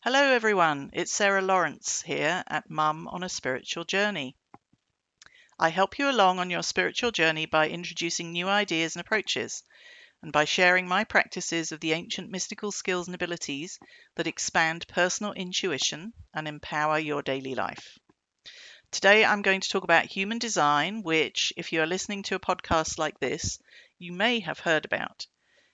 Hello everyone, it's Sarah Lawrence here at Mum on a Spiritual Journey. I help you along on your spiritual journey by introducing new ideas and approaches, and by sharing my practices of the ancient mystical skills and abilities that expand personal intuition and empower your daily life. Today I'm going to talk about human design, which, if you are listening to a podcast like this, you may have heard about.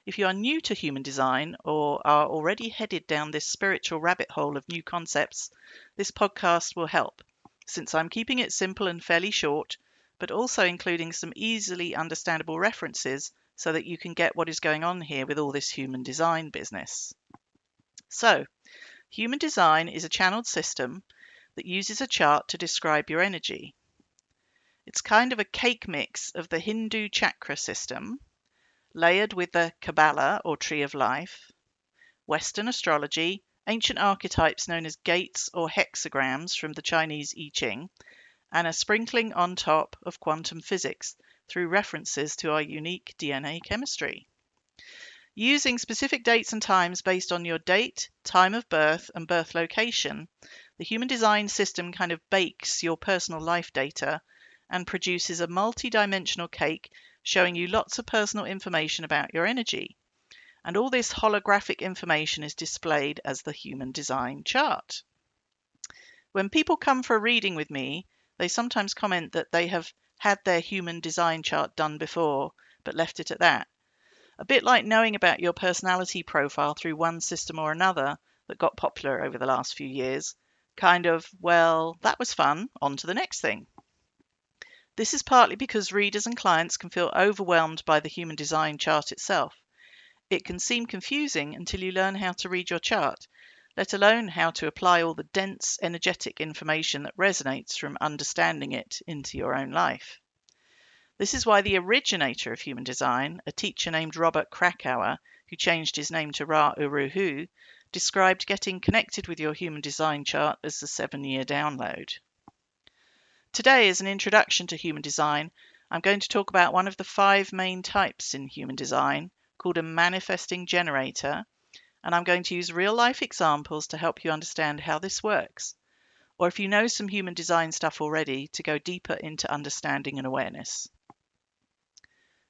If you are new to human design or are already headed down this spiritual rabbit hole of new concepts, this podcast will help, since I'm keeping it simple and fairly short, but also including some easily understandable references so that you can get what is going on here with all this human design business. So, human design is a channeled system that uses a chart to describe your energy. It's kind of a cake mix of the Hindu chakra system, layered with the Kabbalah or Tree of Life, Western astrology, ancient archetypes known as gates or hexagrams from the Chinese I Ching, and a sprinkling on top of quantum physics through references to our unique DNA chemistry. Using specific dates and times based on your date, time of birth, and birth location, the human design system kind of bakes your personal life data and produces a multi-dimensional cake showing you lots of personal information about your energy. And all this holographic information is displayed as the human design chart. When people come for a reading with me, they sometimes comment that they have had their human design chart done before, but left it at that. A bit like knowing about your personality profile through one system or another that got popular over the last few years. Kind of, well, that was fun, on to the next thing. This is partly because readers and clients can feel overwhelmed by the human design chart itself. It can seem confusing until you learn how to read your chart, let alone how to apply all the dense, energetic information that resonates from understanding it into your own life. This is why the originator of human design, a teacher named Robert Krakauer, who changed his name to Ra Uru Hu, described getting connected with your human design chart as the 7-year download. Today, as an introduction to human design, I'm going to talk about one of the 5 main types in human design, called a manifesting generator, and I'm going to use real-life examples to help you understand how this works, or if you know some human design stuff already, to go deeper into understanding and awareness.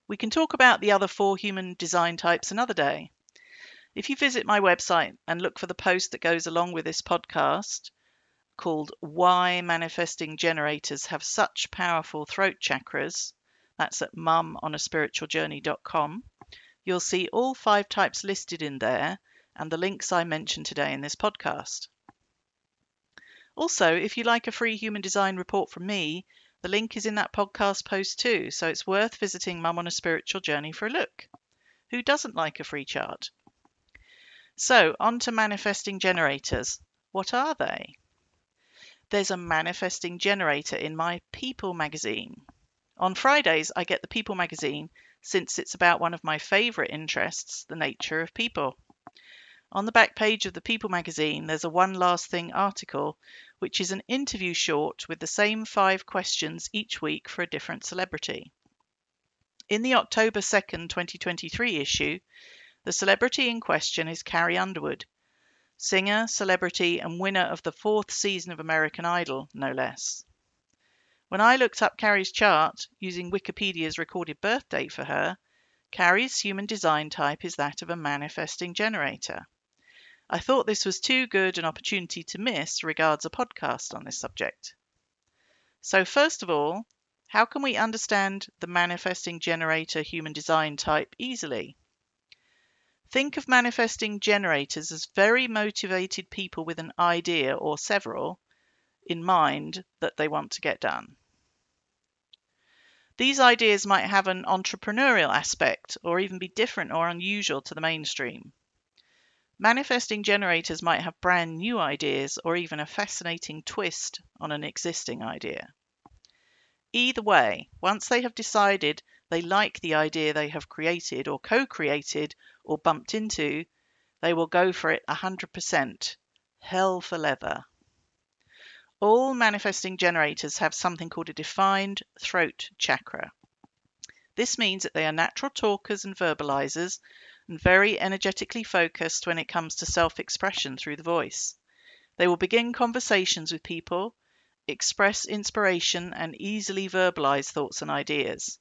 We can talk about the other 4 human design types another day. If you visit my website and look for the post that goes along with this podcast, called Why Manifesting Generators Have Such Powerful Throat Chakras, that's at mumonaspiritualjourney.com, you'll see all 5 types listed in there and the links I mentioned today in this podcast. Also, if you like a free human design report from me, the link is in that podcast post too, so it's worth visiting Mum on a Spiritual Journey for a look. Who doesn't like a free chart? So, on to manifesting generators. What are they? There's a manifesting generator in my People magazine. On Fridays, I get the People magazine since it's about one of my favourite interests, the nature of people. On the back page of the People magazine, there's a One Last Thing article, which is an interview short with the same 5 questions each week for a different celebrity. In the October 2nd, 2023 issue, the celebrity in question is Carrie Underwood, singer, celebrity, and winner of the 4th season of American Idol, no less. When I looked up Carrie's chart, using Wikipedia's recorded birth date for her, Carrie's human design type is that of a manifesting generator. I thought this was too good an opportunity to miss regards a podcast on this subject. So first of all, how can we understand the manifesting generator human design type easily? Think of manifesting generators as very motivated people with an idea or several in mind that they want to get done. These ideas might have an entrepreneurial aspect or even be different or unusual to the mainstream. Manifesting generators might have brand new ideas or even a fascinating twist on an existing idea. Either way, once they have decided they like the idea they have created or co-created or bumped into, they will go for it 100%. Hell for leather. All manifesting generators have something called a defined throat chakra. This means that they are natural talkers and verbalizers and very energetically focused when it comes to self-expression through the voice. They will begin conversations with people, express inspiration, and easily verbalize thoughts and ideas.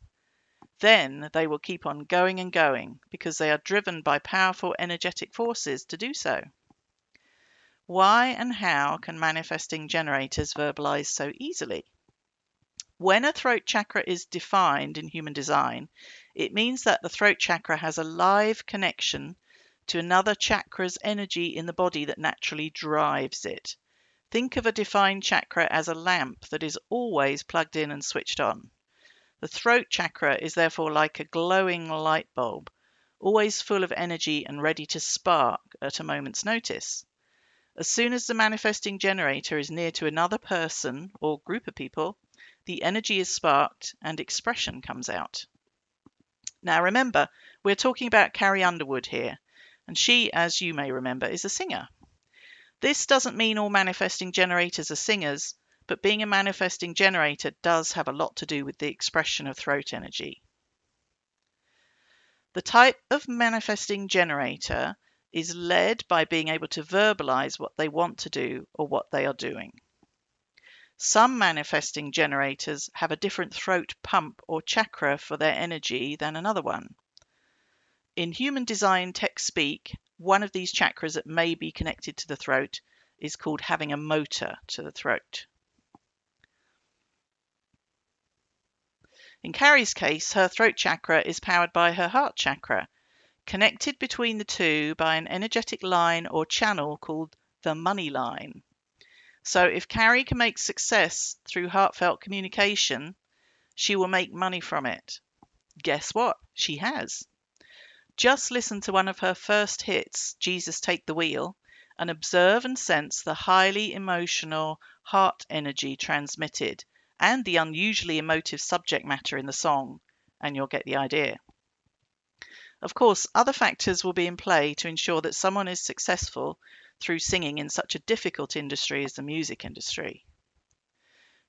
Then they will keep on going and going because they are driven by powerful energetic forces to do so. Why and how can manifesting generators verbalize so easily? When a throat chakra is defined in human design, it means that the throat chakra has a live connection to another chakra's energy in the body that naturally drives it. Think of a defined chakra as a lamp that is always plugged in and switched on. The throat chakra is therefore like a glowing light bulb, always full of energy and ready to spark at a moment's notice. As soon as the manifesting generator is near to another person or group of people, the energy is sparked and expression comes out. Now remember, we're talking about Carrie Underwood here, and she, as you may remember, is a singer. This doesn't mean all manifesting generators are singers, but being a manifesting generator does have a lot to do with the expression of throat energy. The type of manifesting generator is led by being able to verbalize what they want to do or what they are doing. Some manifesting generators have a different throat pump or chakra for their energy than another one. In human design text speak, one of these chakras that may be connected to the throat is called having a motor to the throat. In Carrie's case, her throat chakra is powered by her heart chakra, connected between the two by an energetic line or channel called the money line. So if Carrie can make success through heartfelt communication, she will make money from it. Guess what? She has. Just listen to one of her first hits, Jesus Take the Wheel, and observe and sense the highly emotional heart energy transmitted and the unusually emotive subject matter in the song, and you'll get the idea. Of course, other factors will be in play to ensure that someone is successful through singing in such a difficult industry as the music industry.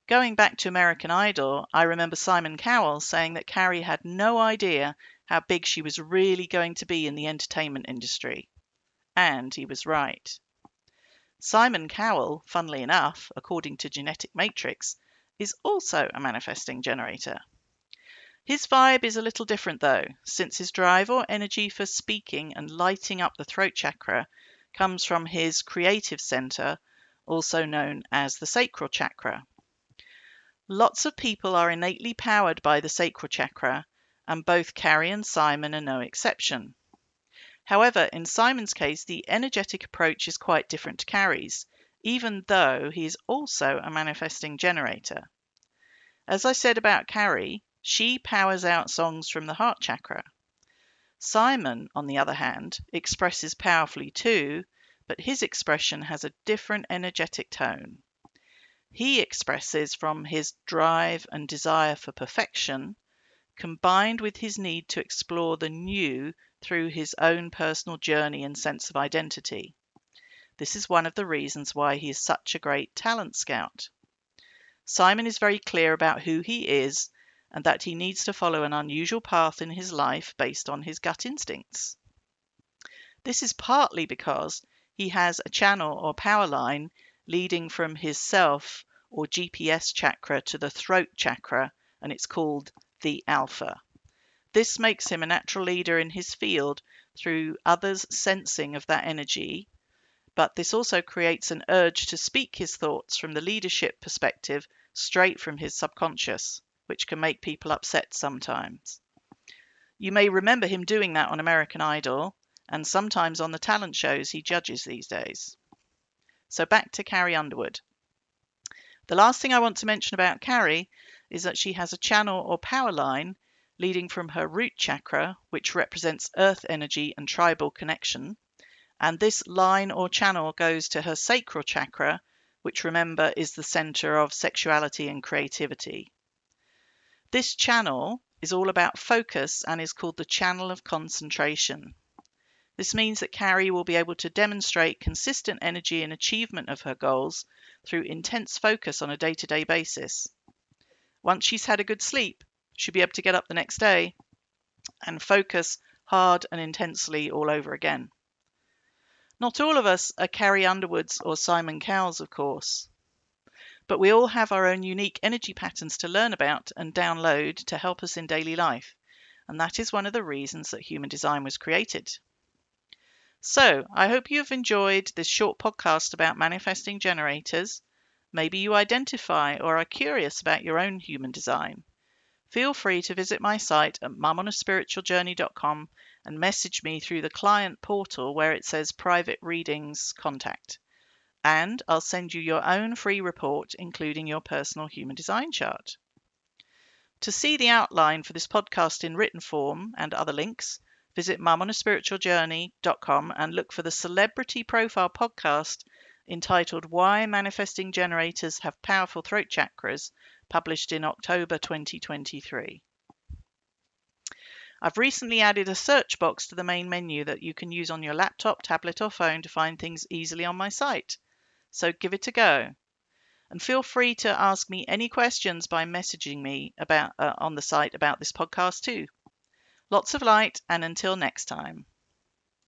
Going back to American Idol, I remember Simon Cowell saying that Carrie had no idea how big she was really going to be in the entertainment industry. And he was right. Simon Cowell, funnily enough, according to Genetic Matrix, is also a manifesting generator. His vibe is a little different though, since his drive or energy for speaking and lighting up the throat chakra comes from his creative center, also known as the sacral chakra. Lots of people are innately powered by the sacral chakra, and both Carrie and Simon are no exception. However, in Simon's case, the energetic approach is quite different to Carrie's, even though he is also a manifesting generator. As I said about Carrie, she powers out songs from the heart chakra. Simon, on the other hand, expresses powerfully too, but his expression has a different energetic tone. He expresses from his drive and desire for perfection, combined with his need to explore the new through his own personal journey and sense of identity. This is one of the reasons why he is such a great talent scout. Simon is very clear about who he is and that he needs to follow an unusual path in his life based on his gut instincts. This is partly because he has a channel or power line leading from his self or GPS chakra to the throat chakra, and it's called the alpha. This makes him a natural leader in his field through others' sensing of that energy, but this also creates an urge to speak his thoughts from the leadership perspective straight from his subconscious, which can make people upset sometimes. You may remember him doing that on American Idol and sometimes on the talent shows he judges these days. So back to Carrie Underwood. The last thing I want to mention about Carrie is that she has a channel or power line leading from her root chakra, which represents earth energy and tribal connection, and this line or channel goes to her sacral chakra, which remember is the center of sexuality and creativity. This channel is all about focus and is called the channel of concentration. This means that Carrie will be able to demonstrate consistent energy and achievement of her goals through intense focus on a day-to-day basis. Once she's had a good sleep, she'll be able to get up the next day and focus hard and intensely all over again. Not all of us are Carrie Underwoods or Simon Cowell, of course, but we all have our own unique energy patterns to learn about and download to help us in daily life, and that is one of the reasons that human design was created. So, I hope you have enjoyed this short podcast about manifesting generators. Maybe you identify or are curious about your own human design. Feel free to visit my site at mumonaspiritualjourney.com and message me through the client portal where it says private readings contact. And I'll send you your own free report, including your personal human design chart. To see the outline for this podcast in written form and other links, visit mumonaspiritualjourney.com and look for the Celebrity Profile podcast entitled Why Manifesting Generators Have Powerful Throat Chakras, published in October 2023. I've recently added a search box to the main menu that you can use on your laptop, tablet or phone to find things easily on my site. So give it a go. And feel free to ask me any questions by messaging me about on the site about this podcast too. Lots of light, and until next time.